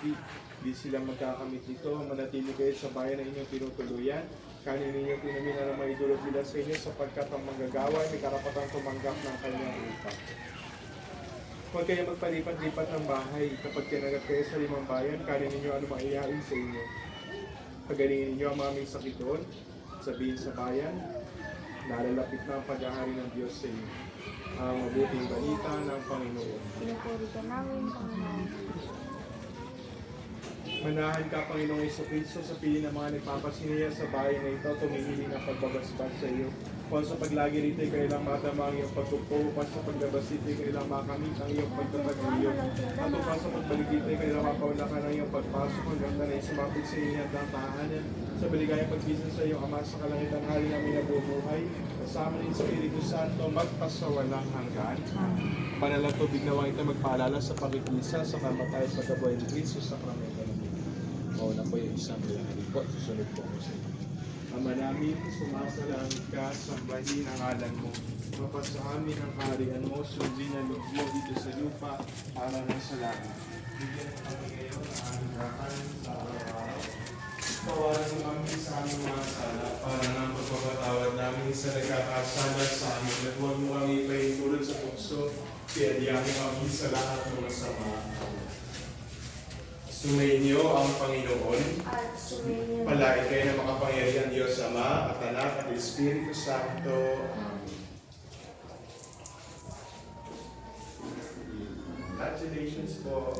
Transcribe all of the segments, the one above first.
magkamiti. Di sila magkakamit dito. Manatili kayo sa bayan na inyong tinutuluyan. Kanin ninyo pinamina na maidulog nila sa inyo sapagkat ang manggagawa ay may karapatang tumanggap ng kanyang utang. Huwag kayo magpalipat-lipat ng bahay. Kapag kinagat kayo sa limang bayan, kanin ninyo ano maiyain sa inyo. Pagalingin ninyo ang mga may sakit doon. Sabihin sa bayan, nalalapit na ang paghahari ng Diyos sa inyo. Ang mabuting balita ng Panginoon. Pinupuri ka namin, Panginoon. Manahan ka, Panginoong Jesucristo, sa pili ng mga nagpapasiniya sa bahay na ito, tumingili ng pagbabasbas sa iyo. Kung sa paglagi rito, kailang matama ang iyong pagtupo, upang sa paglabas dito, kailang makamit ang iyong pagtatag-iyo. At upang sa pagbalik dito, kailang mapaulakan ang iyong pagpasok, hanggang na sumapit sa inyo at ang tahanan. Sa baligayang pagbisan sa iyong Ama sa kalangitan, hari namin na bubuhay, kasama ng Espiritu Santo, magpasawalang hanggan. Panalang tubig nawa ito magpaalala sa pagkikisa, sa kamatay at pagkabuhay ni Kristo sa Sakramento. Mauna po yung isang lahari po. Susunod po ako sa inyo. Ama namin, sumasalangit ka, sambahin ang ngalan mo. Mapasa amin ang kaharian mo, sundin ang loob mo dito sa lupa, para na sa langit. Bigyan mo kami ngayon ng aming kakanin sa araw-araw. Tawaran mo kami sa aming mga sala, para na magpapatawad namin sa nagkakasala sa amin. At huwag mo kami ipahintulad sa tukso, kaya diyan mo kami sa lahat ng masama. Sumainyo ang Panginoon. At sumainyo. Palain kayo ng makapangyarihan Diyos Ama, at Anak, at Espiritu Santo. Congratulations po.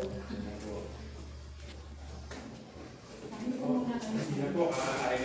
Hindi na po, kakain.